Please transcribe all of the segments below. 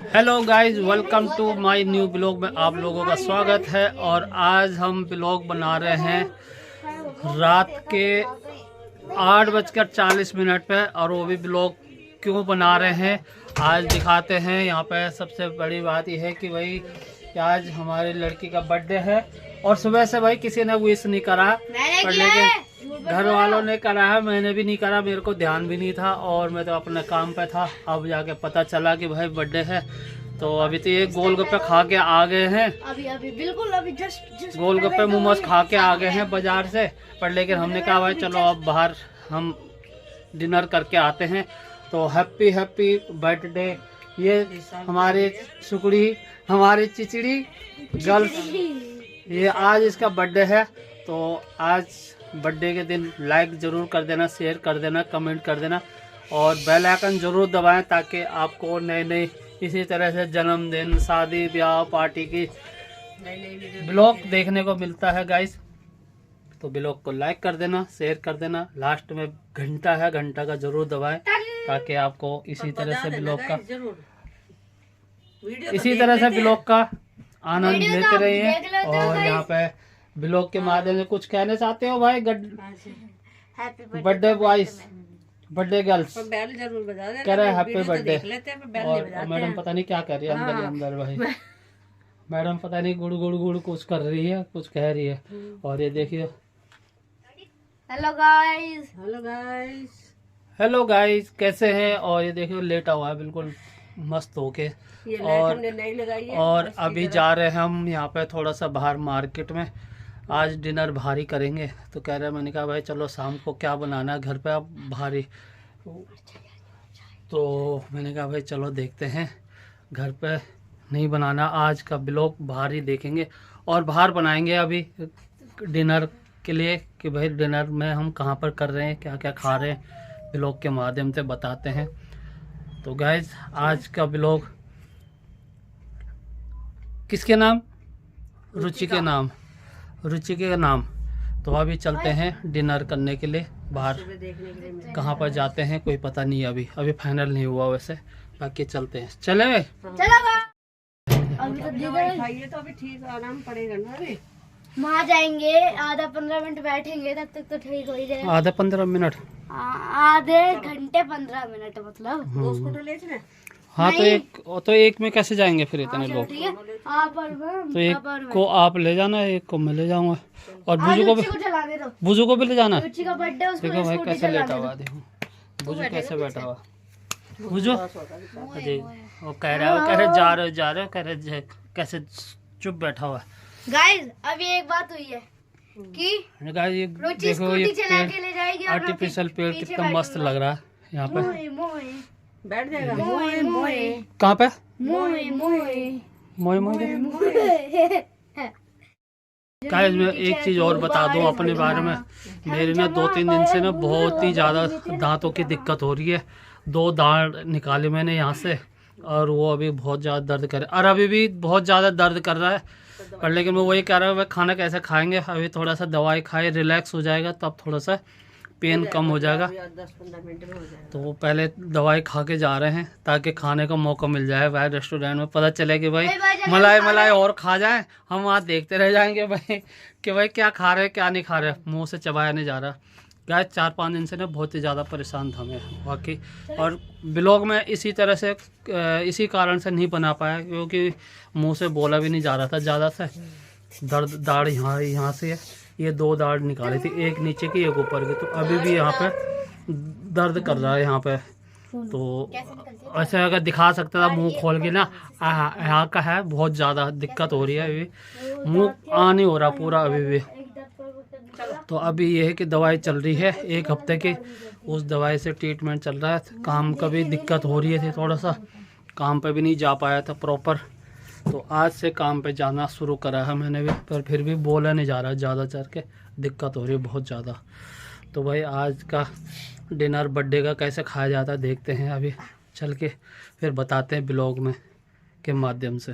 Hello guys, welcome to my new blog में आप लोगों का स्वागत है। और आज हम ब्लॉग बना रहे हैं रात के 8:40 पे। और वो भी ब्लॉग क्यों बना रहे हैं आज दिखाते हैं। यहाँ पे सबसे बड़ी बात यह है कि भाई आज हमारी लड़की का बर्थडे है और सुबह से भाई किसी ने विश नहीं करा, पर लेकिन घर वालों ने करा है, मैंने भी नहीं करा, मेरे को ध्यान भी नहीं था और मैं तो अपने काम पे था। अब जाके पता चला कि भाई बर्थडे है। तो अभी तो ये गोलगप्पे खा के आ गए हैं, अभी बिल्कुल अभी जस्ट गोलगप्पे मोमोज खा के आ गए हैं बाजार से। पर लेकिन हमने कहा भाई चलो अब बाहर हम डिनर करके आते हैं। तो हैप्पी हैप्पी बर्थडे। ये हमारे सुकड़ी, हमारी चिचड़ी गर्ल्स, ये आज इसका बर्थडे है। तो आज बर्थडे के दिन लाइक ज़रूर कर देना, शेयर कर देना, कमेंट कर देना और बेल आइकन ज़रूर दबाएं ताकि आपको नए नए इसी तरह से जन्मदिन, शादी ब्याह, पार्टी की ब्लॉग देखने को मिलता है गाइस। तो ब्लॉग को लाइक कर देना, शेयर कर देना। लास्ट में घंटा है, घंटा का ज़रूर दबाएं ताकि आपको इसी तरह से ब्लॉग का आनंद लेते रहिए। और यहाँ पे ब्लॉग के माध्यम से कुछ कहना चाहते हो भाई? बर्थडे बॉयज, बर्थडे गर्ल्स कह रहे हैं हैप्पी बर्थडे। और मैडम पता नहीं क्या कर रही है अंदर ही अंदर भाई। मैडम पता नहीं गुड़ गुड़ गुड़ कुछ कर रही है, कुछ कह रही है। और ये देखिए, हेलो गाइस, हेलो गाइस कैसे हैं? और ये देखिए लेटा हुआ है बिल्कुल मस्त होके। और अभी जा रहे हैं हम यहाँ पे थोड़ा सा बाहर मार्केट में। आज डिनर भारी करेंगे तो कह रहे हैं, मैंने कहा भाई चलो शाम को क्या बनाना है घर पे अब भारी। तो मैंने कहा भाई चलो देखते हैं, घर पे नहीं बनाना, आज का ब्लॉग बाहर ही देखेंगे और बाहर बनाएंगे अभी डिनर के लिए कि भाई डिनर में हम कहाँ पर कर रहे हैं, क्या क्या खा रहे हैं, ब्लॉग के माध्यम से बताते हैं। तो गाइज आज का ब्लॉग किसके नाम? रुचि के नाम, रुचि के नाम। तो अभी चलते हैं डिनर करने के लिए बाहर। कहाँ पर जाते हैं कोई पता नहीं, अभी फाइनल नहीं हुआ वैसे, बाकी चलते हैं। चले अभी तो ठीक आराम पड़ेगा ना। अरे वहाँ जाएंगे, आधा 15 मिनट बैठेंगे, तब तक तो ठीक हो ही जाएगा। आधा 15 मिनट, आधे घंटे 15 मिनट मतलब। हाँ तो एक में कैसे जाएंगे फिर इतने लोग? तो एक को आप ले जाना, एक को मैं ले जाऊंगा और बुजू को भी ले जाना। देखो भाई कैसे लेटा हुआ, देखो बुजू कैसे बैठा हुआ। बुजू वो कह रहे जा रहे हो, कह रहे कैसे चुप बैठा हुआ। गाइस अभी एक बात हुई है कि गाइस ये देखो, ये आर्टिफिशियल पेड़ कितना मस्त लग रहा है यहाँ पे। बैठ जाएगा कहाँ पे? गाइस मैं एक चीज और बता दूं अपने बारे में। मेरे ना 2-3 दिन से ना बहुत ही ज़्यादा दांतों की दिक्कत हो रही है। 2 दांत निकाले मैंने यहाँ से और वो अभी बहुत ज़्यादा दर्द कर रहा है और अभी भी बहुत ज़्यादा दर्द कर रहा है। पर लेकिन मैं वही कह रहा हूँ, खाना कैसे खाएंगे, अभी थोड़ा सा दवाई खाए रिलैक्स हो जाएगा तब थोड़ा सा पेन कम हो जाएगा। 10-15 मिनट में हो जाएगा। तो वो पहले दवाई खा के जा रहे हैं ताकि खाने का मौका मिल जाए भाई रेस्टोरेंट में, पता चले कि भाई मलाई और खा जाए, हम वहाँ देखते रह जाएंगे भाई कि भाई क्या खा रहे क्या नहीं खा रहे, मुंह से चबाया नहीं जा रहा। गाय 4-5 दिन से ना बहुत ही ज़्यादा परेशान था मैं वाकई। और ब्लॉग में इसी तरह से इसी कारण से नहीं बना पाया क्योंकि मुँह से बोला भी नहीं जा रहा था ज़्यादा से। दर्द दाढ़ यहाँ से है, ये 2 दाढ़ निकाली थी, एक नीचे की एक ऊपर की। तो अभी भी यहाँ पे दर्द कर रहा है यहाँ पे। तो ऐसे अगर दिखा सकता था मुंह खोल के ना, यहाँ का है बहुत ज़्यादा दिक्कत हो रही है, अभी मुंह नहीं हो रहा पूरा अभी भी। तो अभी ये है कि दवाई चल रही है 1 हफ्ते की, उस दवाई से ट्रीटमेंट चल रहा है। काम का भी दिक्कत हो रही थी, थोड़ा सा काम पे भी नहीं जा पाया था प्रॉपर। तो आज से काम पे जाना शुरू करा है मैंने भी, पर फिर भी बोला नहीं जा रहा, ज़्यादा चढ़ के दिक्कत हो रही है बहुत ज़्यादा। तो भाई आज का डिनर बर्थडे का कैसे खाया जाता है देखते हैं, अभी चल के फिर बताते हैं ब्लॉग में के माध्यम से।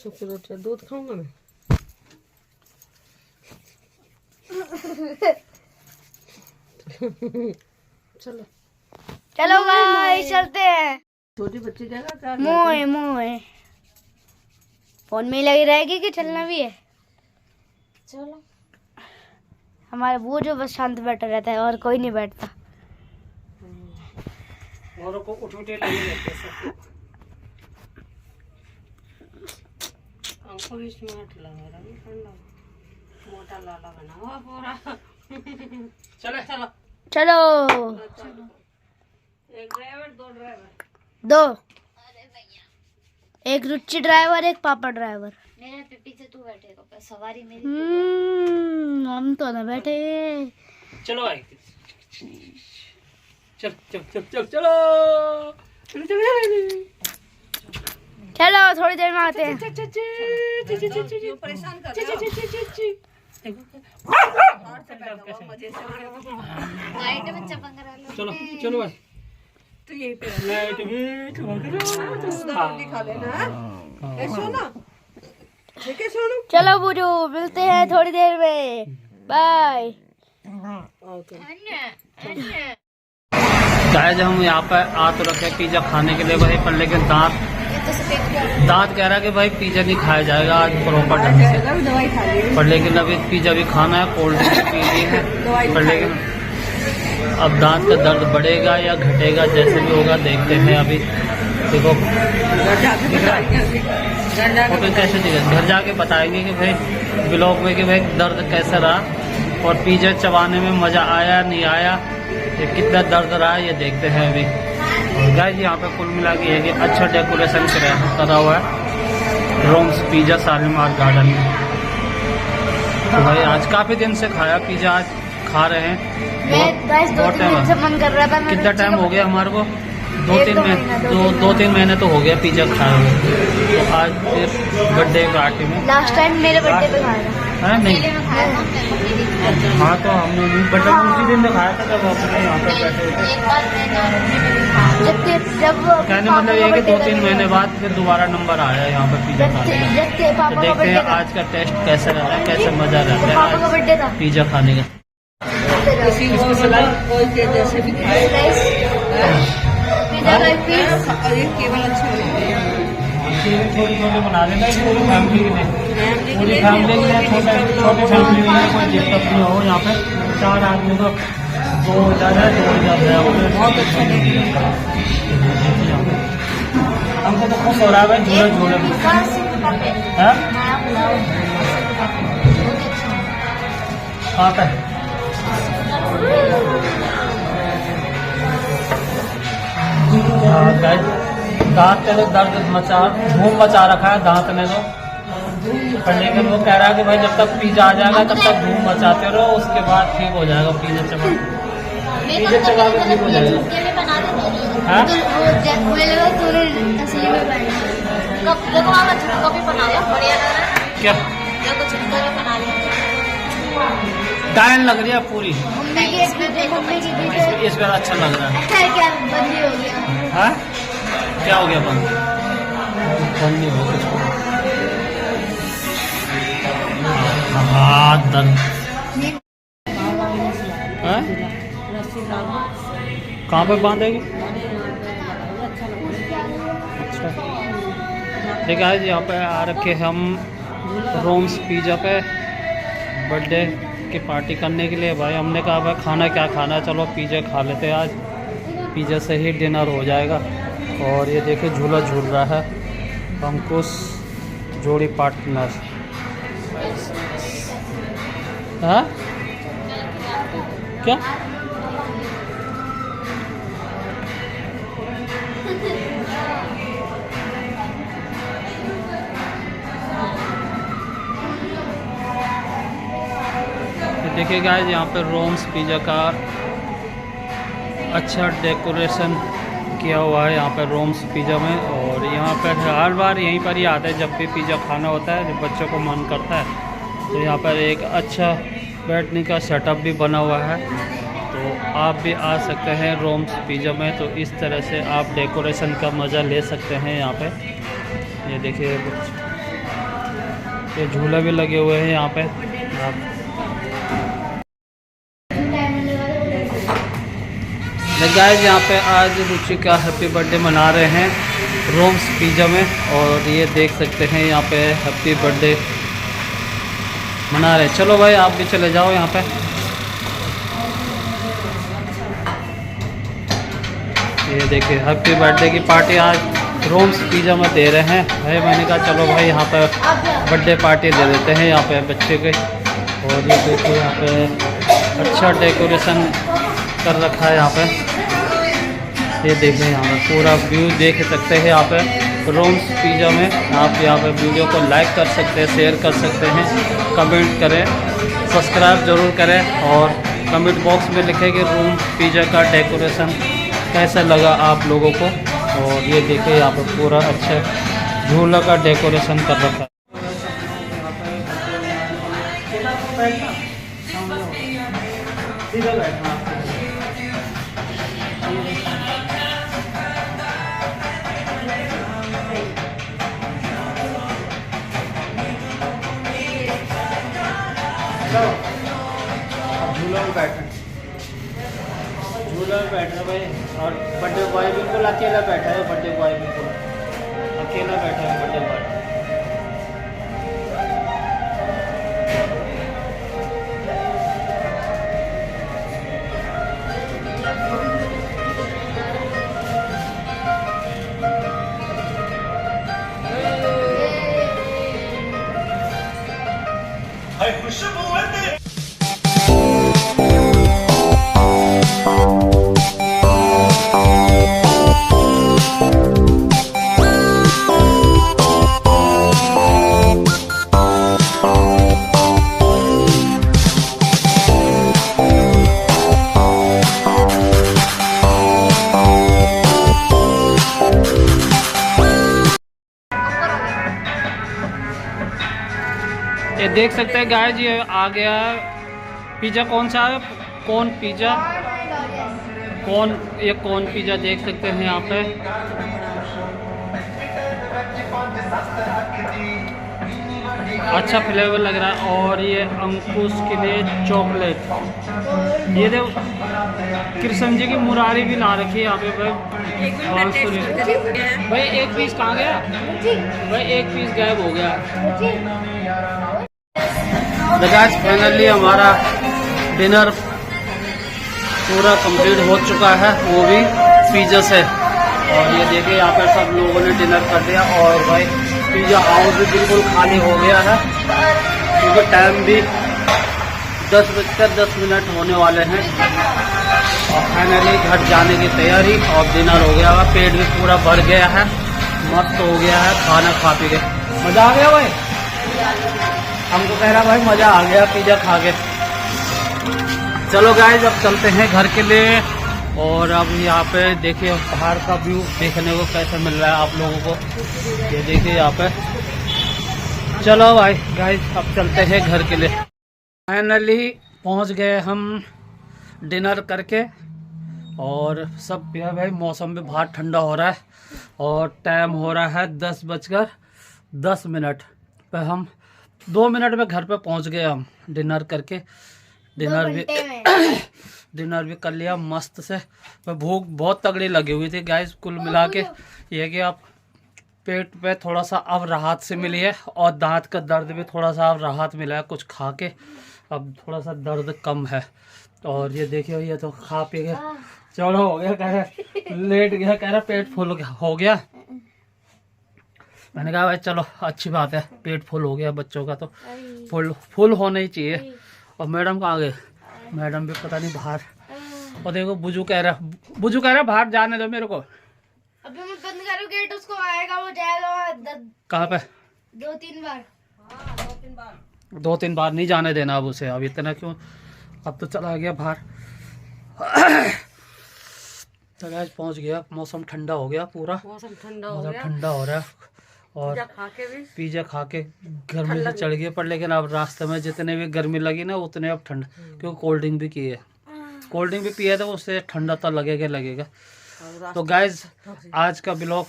सूखी रोटी दूध खाऊंगा मैं। चलो चलो भाई चलते हैं। छोटी बच्ची देगा क्या? मोए मोए फोन में ही लगी रहेगी कि चलना भी है? चलो। हमारा वो जो बस शांत बैठा रहता है और कोई नहीं बैठता। औरों को उठ-उठे लगे रहते हैं सबको। हमको भी स्मार्ट लगा रहा है, ठंडा मोटा लाला बना हुआ पूरा। चलो चलो चलो एक ड्राइवर, दो ड्राइवर। दो, एक रुचि ड्राइवर, एक पापा ड्राइवर। मेरे पीछे तू बैठेगा, सवारी मेरी। हम तो ना बैठे। चलो भाई, चल चल चल चल चलो चलो चलो चलो थोड़ी देर में आते हैं। परेशान कर लाइट में चमक रहा है। चलो चलो भाई, तो यही पे लाइट में चमक रहा है। खा लेना है सोना। ठीक है सोनू, चलो बुजू, मिलते हैं थोड़ी देर में। बाय। गाइस हम यहाँ पर आ तो रखे पिज्जा खाने के लिए भाई, पर लेकिन दांत कह रहा है कि भाई पिज्जा नहीं खाया जाएगा आज प्रॉपर ढंग से। दवाई खा ली, पर लेकिन अभी पिज्जा भी खाना है, कोल्ड ड्रिंक पी ली है। पर लेकिन अब दांत का दर्द बढ़ेगा या घटेगा, जैसे भी होगा देखते हैं। अभी देखो फोटो कैसे दिखे, घर जाके बताएंगे कि भाई ब्लॉग में कि भाई दर्द कैसा रहा और पिज्जा चबाने में मजा आया नहीं आया, ये कितना दर्द रहा ये देखते हैं अभी। और गाइस यहाँ पे कुल मिला के ये कि अच्छा डेकोरेशन करा हुआ है रोम्स पिज्जा शालीमार गार्डन में। तो भाई आज काफी दिन से खाया पिज्जा, आज खा रहे हैं। बहुत टाइम मन कर रहा था। कितना टाइम हो गया हमारे को? 2-3 महीने तो हो गया पिज्जा खाए हुए। तो आज फिर बर्थडे पार्टी में, लास्ट टाइम मेरे बर्थडे पे खाया है नहीं? हाँ तो हमने बर्थडे उसी दिन में खाया था जब अपने यहाँ पे बैठे थे। जब कहने मतलब ये कि 2-3 महीने बाद फिर दोबारा नंबर आया यहाँ पे पिज्जा खाने का। तो देखते हैं आज का टेस्ट कैसा रहता है, कैसे मजा रहता है आज पिज्जा खाने का। किसी को कोई के जैसे भी खाए और ये केवल अच्छा लगता है। थोड़ी बना लेना पूरी फैमिली के लिए, पूरी फैमिली के लिए, छोटी फैमिली के लिए कोई दिक्कत नहीं हो। यहाँ पे 4 आदमी को 2 ज़्यादा है, 2 ज़्यादा है, बहुत अच्छा लगेगा। हमको तो खुश हो रहा है भाई झूले झूले में। कहाँ पे दांत ने तो दर्द धूम मचा रखा है दांत ने तो। पर लेकिन वो कह रहा है कि भाई जब तक पिज्जा आ जाएगा तब तक धूम मचाते रहो, उसके बाद ठीक हो जाएगा पिज्जा चबा के ठीक हो जाएगा। हाँ क्या टाइम लग रही है पूरी, इस बार अच्छा लग रहा है। हाँ क्या हो गया बंद? बंद नहीं हो कुछ। दर्द कहाँ पे बांधेगी? अच्छा देखा है यहाँ पे आ रखे हम रोम्स पिज्जा पे बर्थडे की पार्टी करने के लिए। भाई हमने कहा भाई खाना क्या खाना है, चलो पिज्जा खा लेते हैं आज, पिज्जा से ही डिनर हो जाएगा। और ये देखिए झूला झूल रहा है अंकुश जोड़ी पार्टनर। हाँ क्या देखिए गाइस यहाँ पे रोम्स पिज़्ज़ा का अच्छा डेकोरेशन किया हुआ है यहाँ पे रोम्स पिज़्ज़ा में। और यहाँ पर हर बार यहीं पर ही आते हैं जब भी पिज़्ज़ा खाना होता है, जब बच्चों को मन करता है। तो यहाँ पर एक अच्छा बैठने का सेटअप भी बना हुआ है, तो आप भी आ सकते हैं रोम्स पिज़्ज़ा में। तो इस तरह से आप डेकोरेशन का मज़ा ले सकते हैं यहाँ पे। ये देखिए ये झूले भी लगे हुए हैं यहाँ पे। आप गाइस यहाँ पे आज रुचि का हैप्पी बर्थडे मना रहे हैं रोम्स पिज़्ज़ा में, और ये देख सकते हैं यहाँ पे हैप्पी बर्थडे मना रहे हैं। चलो भाई आप भी चले जाओ यहाँ पे। ये देखिए हैप्पी बर्थडे की पार्टी आज रोम्स पिज़्ज़ा में दे रहे हैं भाई। मैंने कहा चलो भाई यहाँ पे बर्थडे पार्टी दे देते हैं यहाँ पे बच्चे के। और ये देखिए यहाँ पे अच्छा डेकोरेशन कर रखा है यहाँ पे। ये देखिए यहाँ पे पूरा व्यू देख सकते हैं यहाँ पे रोम्स पिज़्ज़ा में। आप यहाँ पे वीडियो को लाइक कर सकते हैं, शेयर कर सकते हैं, कमेंट करें, सब्सक्राइब ज़रूर करें और कमेंट बॉक्स में लिखें कि रोम्स पिज़्ज़ा का डेकोरेशन कैसा लगा आप लोगों को। और ये देखिए यहाँ पे पूरा अच्छा झूला का डेकोरेशन कर रखा है। झूला में बैठ रहे भाई। और बर्थडे बॉय बिल्कुल अकेला बैठा है, बर्थडे बॉय बिल्कुल अकेला बैठा है बर्थडे बॉय। ये देख सकते हैं गाइस ये आ गया पिज़्ज़ा। कौन सा है? कौन पिज़्ज़ा, कौन, ये कौन पिज़्ज़ा देख सकते हैं यहाँ पे। अच्छा फ्लेवर लग रहा है। और ये अंकुश के लिए चॉकलेट। ये देखो कृष्ण जी की मुरारी भी ला रखी है यहाँ पे भाई। भाई एक पीस कहाँ गया भाई? एक पीस गायब हो गया। गाइस फाइनली हमारा डिनर पूरा कंप्लीट हो चुका है, वो भी पिज़्ज़ा से। और ये देखिए यहाँ पर सब लोगों ने डिनर कर दिया। और भाई पिज़्ज़ा हाउस भी बिल्कुल खाली हो गया है क्योंकि टाइम भी 10:10 होने वाले हैं। और फाइनली घर जाने की तैयारी और डिनर हो गया है। पेट भी पूरा भर गया है, मस्त हो गया है खाना खा पी के। मज़ा आ गया भाई, हमको कह रहा भाई मज़ा आ गया पिज़्ज़ा खा के। चलो गाइस अब चलते हैं घर के लिए। और अब यहाँ पे देखिए बाहर का व्यू देखने को कैसा मिल रहा है आप लोगों को। ये देखिए यहाँ पे। चलो भाई गाइस अब चलते हैं घर के लिए। फाइनली पहुँच गए हम डिनर करके। और सब भाई मौसम भी बाहर ठंडा हो रहा है और टाइम हो रहा है 10:10 पे। हम 2 मिनट में घर पे पहुंच गए हम डिनर करके। डिनर भी कर लिया मस्त से। भूख बहुत तगड़ी लगी हुई थी गाइस। कुल मिला के ये कि आप पेट पे थोड़ा सा अब राहत से मिली है और दांत का दर्द भी थोड़ा सा अब राहत मिला है कुछ खा के। अब थोड़ा सा दर्द कम है। और ये देखिए ये तो खा पी के चलो हो गया, कह रहा लेट गया, कह रहा पेट फुल हो गया। मैंने कहा भाई चलो अच्छी बात है, पेट फुल हो गया बच्चों का तो फुल होना ही चाहिए। और मैडम कहाँ गए? मैडम भी पता नहीं बाहर। और देखो बुजू कह रहा बाहर जाने दो मेरे को। अभी मैं बंद करूँ गेट, उसको आएगा वो जाएगा। कहाँ पे? 2-3 बार। 2-3 बार नहीं जाने देना अब उसे। अब इतना क्यों, अब तो चला गया बाहर। तो गाइस पहुंच गया। मौसम ठंडा हो गया, पूरा मौसम ठंडा हो रहा है। और पिज़्ज़ा खा के गर्मी से चढ़ गए। पर लेकिन अब रास्ते में जितने भी गर्मी लगी ना उतने अब ठंड, क्योंकि कोल्ड ड्रिंक भी की है, कोल्ड ड्रिंक भी पिया तो उससे ठंडा तो लगेगा। तो गाइज आज का ब्लॉग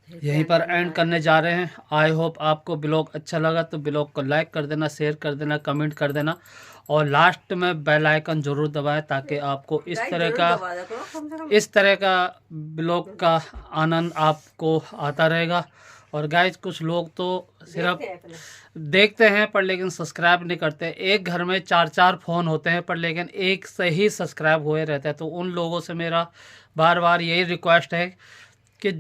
यहीं पर एंड करने जा रहे हैं। आई होप आपको ब्लॉग अच्छा लगा तो ब्लॉग को लाइक कर देना, शेयर कर देना, कमेंट कर देना और लास्ट में बेल आइकन जरूर दबाएं ताकि आपको इस तरह का ब्लॉग का आनंद आपको आता रहेगा। और गाइज कुछ लोग तो सिर्फ देखते हैं पर लेकिन सब्सक्राइब नहीं करते। एक घर में 4-4 फ़ोन होते हैं पर लेकिन एक से ही सब्सक्राइब हुए रहते हैं। तो उन लोगों से मेरा बार बार यही रिक्वेस्ट है कि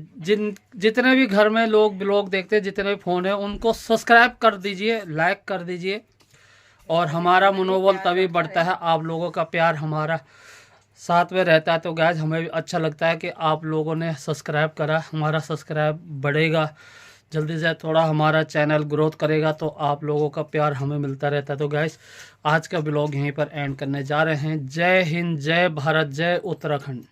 जितने भी घर में लोग ब्लॉग देखते हैं, जितने भी फ़ोन हैं, उनको सब्सक्राइब कर दीजिए, लाइक कर दीजिए और हमारा मनोबल तभी बढ़ता है। आप लोगों का प्यार हमारा साथ में रहता है। तो गाइस हमें भी अच्छा लगता है कि आप लोगों ने सब्सक्राइब करा, हमारा सब्सक्राइब बढ़ेगा जल्दी से, थोड़ा हमारा चैनल ग्रोथ करेगा तो आप लोगों का प्यार हमें मिलता रहता है। तो गाइस आज का ब्लॉग यहीं पर एंड करने जा रहे हैं। जय हिंद, जय भारत, जय उत्तराखंड।